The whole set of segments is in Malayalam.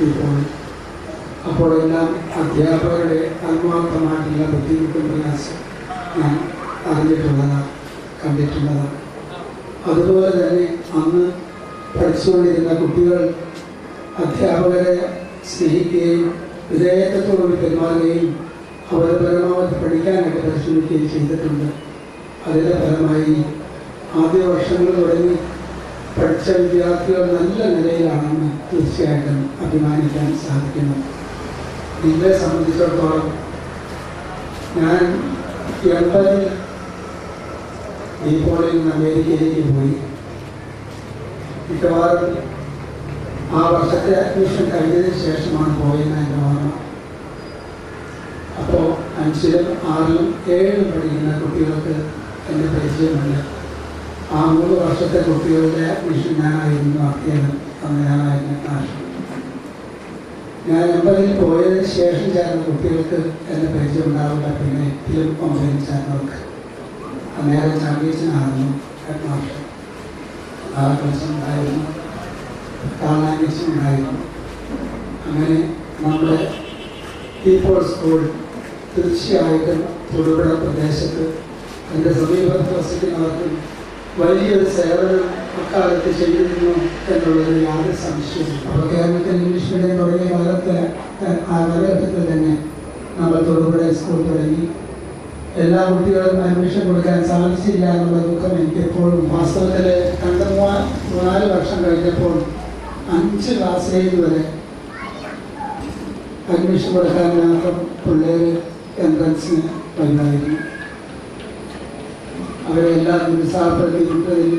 ഇപ്പോൾ. അപ്പോഴെല്ലാം അധ്യാപകരുടെ ആത്മാർത്ഥമായിട്ടുള്ള ബുദ്ധിമുട്ടും പ്രയാസം ഞാൻ അറിഞ്ഞിട്ടുള്ളതാണ്, കണ്ടിട്ടുള്ളതാണ്. അതുപോലെ തന്നെ അന്ന് പഠിച്ചുകൊണ്ടിരുന്ന കുട്ടികൾ അധ്യാപകരെ സ്നേഹിക്കുകയും വിധേയത്വത്തോടുകൂടി പെരുമാറുകയും അവരെ പരമാവധി പഠിക്കാനായിട്ട് പരിശ്രമിക്കുകയും ചെയ്തിട്ടുണ്ട്. അതിൻ്റെ ഫലമായി ആദ്യ വർഷങ്ങൾ തുടങ്ങി പഠിച്ച വിദ്യാർത്ഥികൾ നല്ല നിലയിലാണെന്ന് തീർച്ചയായിട്ടും അഭിമാനിക്കാൻ സാധിക്കുന്നു. എന്നെ സംബന്ധിച്ചിടത്തോളം ഞാൻ 80-ൽ ഡീപോളിൽ നിന്ന് അമേരിക്കയിലേക്ക് പോയി. മിക്കവാറും ആ വർഷത്തെ അഡ്മിഷൻ കഴിഞ്ഞതിന് ശേഷമാണ് പോയെന്ന് എൻ്റെ ഓർമ്മ. അപ്പോൾ 5-ലും 6-ലും 7-ലും പഠിക്കുന്ന കുട്ടികൾക്ക് എൻ്റെ പരിചയമില്ല. ആ 3 വർഷത്തെ കുട്ടികളുടെ അഡ്മിഷൻ ഞാനായിരുന്നു നടത്തിയത്. ഞാനായിരുന്നു ക്ലാസ്. ഞാൻ 80-ൽ പോയതിന് ശേഷം ചേർന്ന കുട്ടികൾക്ക് എൻ്റെ പരിചയം ഉണ്ടാവില്ല. പിന്നെ 8-ലും 9-ലും ചേർന്നവർക്ക് അന്നേരം ചാമ്പ്യൻസിനായിരുന്നു ഹെഡ് മാസ്റ്റർ. ഉണ്ടായിരുന്നു, ഉണ്ടായിരുന്നു. അങ്ങനെ നമ്മുടെ ഇപ്പോൾ സ്കൂൾ തീർച്ചയായിട്ടും തൊടുപുഴ പ്രദേശത്ത് എൻ്റെ സമീപത്ത് വസിക്കുന്നവർക്കും വലിയൊരു സേവനം അക്കാലത്ത് ചെയ്തിരുന്നു എന്നുള്ളൊരു യാതൊരു സംശയവും. അപ്പോൾ കേരളത്തിൽ ഇംഗ്ലീഷ് മീഡിയം തുടങ്ങിയ കാലത്ത് ആ കാലഘട്ടത്തിൽ തന്നെ നമ്മൾ തൊടുപുഴ സ്കൂൾ തുടങ്ങി. എല്ലാ കുട്ടികളും അഡ്മിഷൻ കൊടുക്കാൻ സാധിച്ചില്ല എന്നുള്ള ദുഃഖം എനിക്കെപ്പോഴും. വാസ്തവത്തിൽ 2-3-4 വർഷം കഴിഞ്ഞപ്പോൾ 5 ക്ലാസ്സിലേക്ക് വരെ അഡ്മിഷൻ കൊടുക്കാൻ മാത്രം പിള്ളേർ എൻട്രൻസിന് വരുമായിരുന്നു. അവരെല്ലാം നിരുത്സാഹപ്പെടുത്തിയിട്ടതിൽ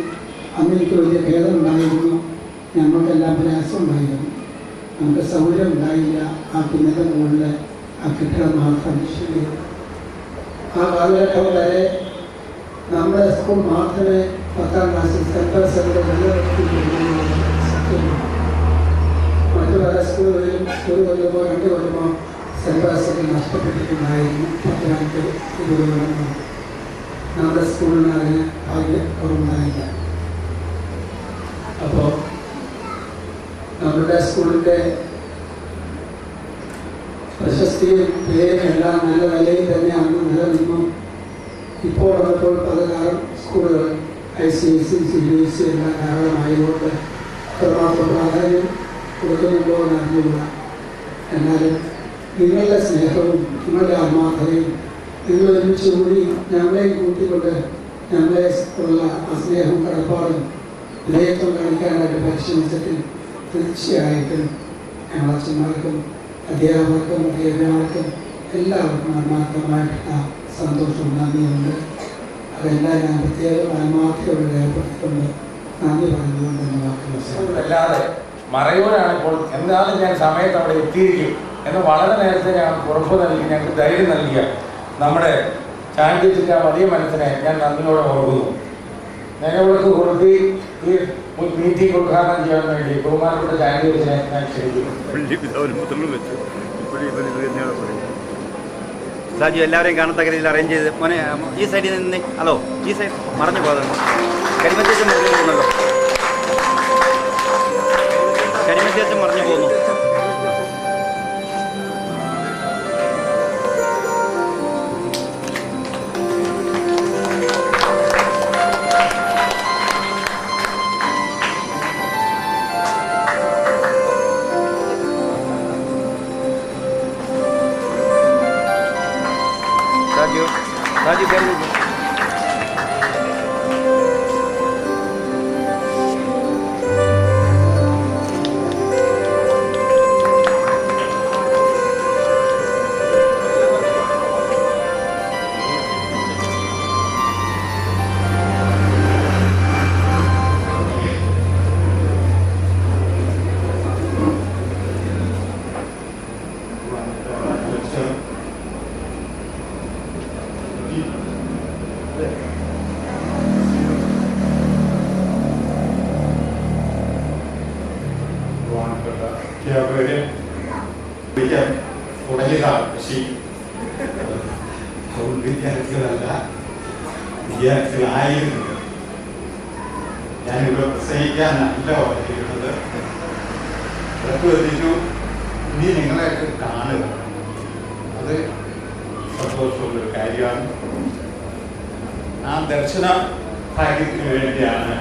അന്ന് എനിക്ക് വലിയ ഭേദമുണ്ടായിരുന്നു. ഞങ്ങൾക്കെല്ലാം പ്രയാസം ഉണ്ടായിരുന്നു. നമുക്ക് സൗകര്യം ഉണ്ടായില്ല. ആ കുഞ്ഞിൻ്റെ മുകളിൽ ആ കെട്ടിടം മാത്രം ശരിയാണ്. ആ കാലഘട്ടം വരെ നമ്മുടെ സ്കൂൾ മാത്രമേ 10ാം ക്ലാസ്സിൽ സെൻട്രൽ മറ്റു പല സ്കൂളുകളിലും 1 കൊല്ലമോ 2 കൊല്ലമോ സെൻട്രൽ നഷ്ടപ്പെട്ടിട്ടുണ്ടായിരുന്നു. 10-20 കൊല്ലമോ. നമ്മുടെ സ്കൂളിന് അതിന് കുറവുണ്ടായില്ല. അപ്പോൾ നമ്മുടെ സ്കൂളിൻ്റെ പ്രശസ്തിയും പേരും എല്ലാം നല്ല നിലയിൽ തന്നെയാണ് നിലനിന്നു. ഇപ്പോൾ വന്നപ്പോൾ പലതരം സ്കൂളുകൾ ICSE, CBSE എല്ലാം ധാരാളമായതുകൊണ്ട് അത്രമാത്രം പ്രാധാന്യം കൊടുക്കുന്നുണ്ടോ എന്ന് അറിഞ്ഞില്ല. എന്നാലും നിങ്ങളുടെ സ്നേഹവും നിങ്ങളുടെ ആത്മാർത്ഥതയും നിങ്ങൾ ഒരുമിച്ച് കൂടി ഞങ്ങളെ കൂട്ടിക്കൊണ്ട് ഞങ്ങളെ ഉള്ള ആ സ്നേഹവും കടപ്പാടും വിധേയത്വം കാണിക്കാനായിട്ട് പരിശ്രമിച്ചതിൽ തീർച്ചയായിട്ടും ഞങ്ങളച്ഛന്മാർക്കും അധ്യാപകർക്കും അധ്യാപകർക്കും എല്ലാവർക്കും ആത്മാർത്ഥമായിട്ടുള്ള സന്തോഷവും നന്ദിയുണ്ട്. അതെല്ലാം ഞാൻ പ്രത്യേകം ആത്മാർത്ഥയോടെ രേഖപ്പെടുത്തിക്കൊണ്ട് നന്ദി പറഞ്ഞുകൊണ്ട് എന്ന വാക്കുകൾ അല്ലാതെ മറയൂരാണിപ്പോൾ എന്തായാലും ഞാൻ സമയത്ത് അവിടെ എത്തിയിരിക്കും എന്ന് വളരെ നേരത്തെ ഞാൻ ഉറപ്പ് നൽകി, ഞങ്ങൾക്ക് ധൈര്യം നൽകിയ നമ്മുടെ ചാൻഡിച്ചിൻ്റെ വലിയ മനസ്സിനെ ഞാൻ നന്ദിയോടെ ഓർക്കുന്നു. നിലവിളക്ക് കൊടുത്തി ഈ മീറ്റിംഗ് ഉദ്ഘാടനം ചെയ്യാൻ വേണ്ടി ബഹുമാനപ്പെട്ട ചാൻഡിച്ചിനെ ഞാൻ ക്ഷണിക്കുന്നു. സാജു എല്ലാവരെയും കാണത്തക്ക രീതിയിൽ അറേഞ്ച് ചെയ്ത് മോനെ ഈ സൈഡിൽ നിന്ന്. ഹലോ, ഈ സൈഡ് മറഞ്ഞു പോകാതെ കരിമത്തേച്ചൻ മറഞ്ഞു പോകുന്നല്ലോ. കരിമത്തേച്ചൻ മറഞ്ഞു പോകുന്നു. Rádio Berlim. അധ്യാപകരെ വിളിക്കാൻ തുടങ്ങിയതാണ്. പക്ഷേ വിദ്യാർത്ഥികളല്ല, വിദ്യാർത്ഥികളായിരുന്നു. ഞാനിവിടെ പ്രസംഗിക്കാനല്ല വന്നിരിക്കുന്നത്. ഉറപ്പ് എത്തിച്ചു ഇനി നിങ്ങളെയൊക്കെ കാണുക, അത് സന്തോഷമുള്ളൊരു കാര്യമാണ്. ആ ദർശന ഭാഗ്യത്തിന് വേണ്ടിയാണ്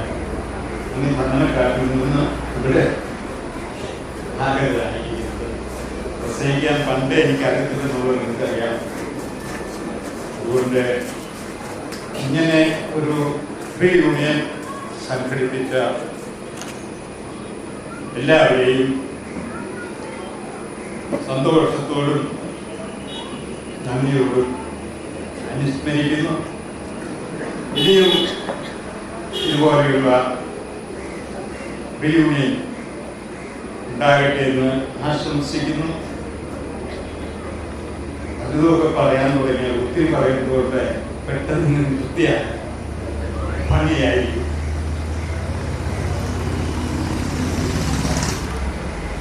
ഇനി ഭരണക്കാരിൽ നിന്ന് ഇവിടെ ആഗ്രഹമായിരിക്കുന്നത്. പ്രസംഗിക്കാൻ പണ്ടേ എനിക്കറിയത്തില്ലെന്നുള്ളത് നിങ്ങൾക്കറിയാം. അതുകൊണ്ട് ഇങ്ങനെ ഒരു പ്രീ യൂണിയൻ സംഘടിപ്പിച്ച എല്ലാവരെയും സന്തോഷത്തോടും നന്ദിയോടും അനുസ്മരിക്കുന്നു. ഇനിയും ഇതുപോലെയുള്ള റീയൂണിയൻ ഉണ്ടാകട്ടെ എന്ന് ആശംസിക്കുന്നു. അതുമൊക്കെ പറയാൻ തുടങ്ങിയാൽ ഒത്തിരി പറയുന്നതുകൊണ്ട് പെട്ടെന്ന് നിർത്തിയ പണിയായിരിക്കും.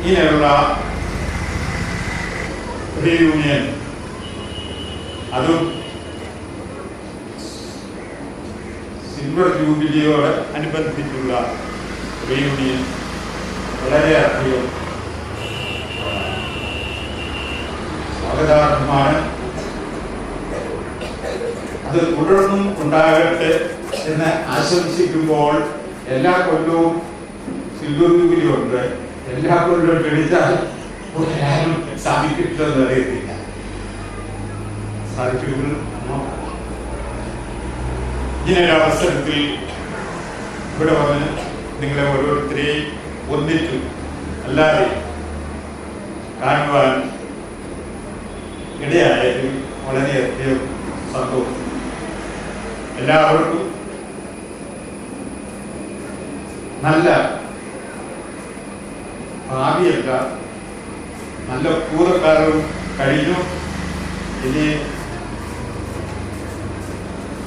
ഇങ്ങനെയുള്ള റീയൂണിയൻ, അതും സിൽവർ ജൂബിലിയോട് അനുബന്ധിച്ചുള്ള റീയൂണിയൻ വളരെയധികം സ്വാഗതാർഹമാണ്. അത് തുടർന്നും ഉണ്ടാകട്ടെ എന്ന് ആശംസിക്കുമ്പോൾ എല്ലാ കൊല്ലവും സിൽവർ ജൂബിലി ഉണ്ട്. എല്ലാ കൊല്ലവും ക്ഷണിച്ചാൽ ഒരാരും സാധിക്കില്ലെന്ന് അറിയത്തില്ല. സാധിക്കുമെന്ന് ഇങ്ങനൊരു അവസരത്തിൽ ഇവിടെ വന്ന് നിങ്ങളെ ഓരോരുത്തരെയും ഒന്നിച്ചു അല്ലാതെ കാണുവാൻ ഇടയായതിൽ വളരെയധികം സന്തോഷം. എല്ലാവർക്കും നല്ല ഭാവിയല്ല, നല്ല പൂർവ്വകാലവും കഴിഞ്ഞു. ഇനി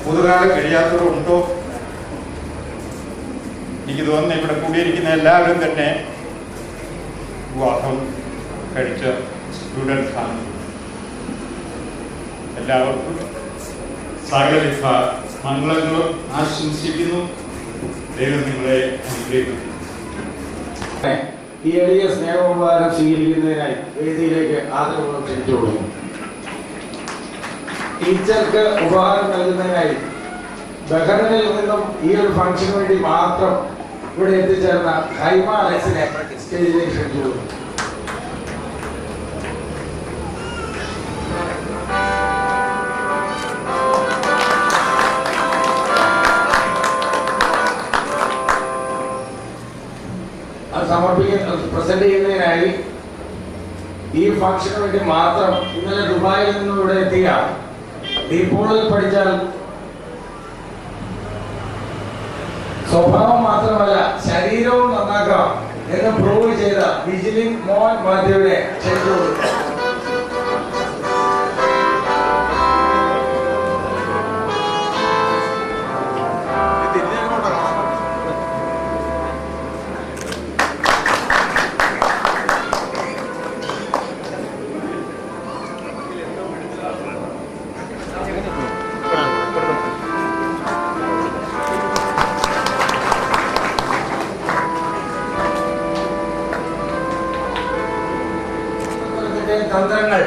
പൂർവ്വകാലം കഴിയാത്തവരുണ്ടോ? എനിക്ക് തോന്നുന്നു ഇവിടെ കൂടിയിരിക്കുന്ന എല്ലാവരും തന്നെ വിവാഹം കഴിച്ച സ്റ്റുഡൻസ് ആണ്. എല്ലാവർക്കും സകലവിധ മംഗളങ്ങളും ആശംസിക്കുന്നു. ദൈവം നിങ്ങളെ അനുഗ്രഹിക്കുന്നു. ഈ എളിയ സ്നേഹോപഹാരം സ്വീകരിക്കുന്നതിനായി വേദിയിലേക്ക് ആദരവ് ക്ഷണിച്ചു കൊടുക്കുന്നു. ടീച്ചർക്ക് ഉപഹാരം നൽകുന്നതിനായി ബഹ്റിനിൽ നിന്നും ഈ ഒരു ഫംഗ്ഷന് വേണ്ടി മാത്രം ഇവിടെ എത്തിച്ചേർന്ന ഹൈമ അലക്സിനെ സ്റ്റേജിലേക്ക് ക്ഷണിച്ചു കൊടുക്കുന്നു. പ്രസന്റ് ചെയ്യുന്നതിനായി ഈ ഫംഗ്ഷന് വേണ്ടി മാത്രം ഇന്നലെ ദുബായിൽ നിന്നും ഇവിടെ എത്തിയ ഡീപോളിൽ പഠിച്ചാൽ സ്വഭാവം മാത്രമല്ല ശരീരവും നന്നാക്കാം എന്ന് പ്രൂവ് ചെയ്ത വിജിലിൻ മോൻ മാത്യുവിനെ ക്ഷണിച്ചു. തന്ത്രങ്ങൾ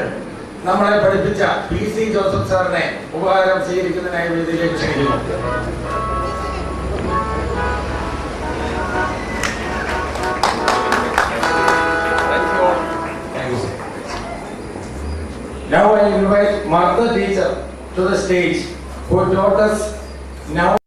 നമ്മളെ പഠിപ്പിച്ച PC ജോസഫ് സാറിനെ ഉപഹാരം സ്വീകരിക്കുന്നതിനായി വേദിയിലേക്ക് ക്ഷണിക്കുന്നു. Now I invite Martha teacher to the stage who taught us now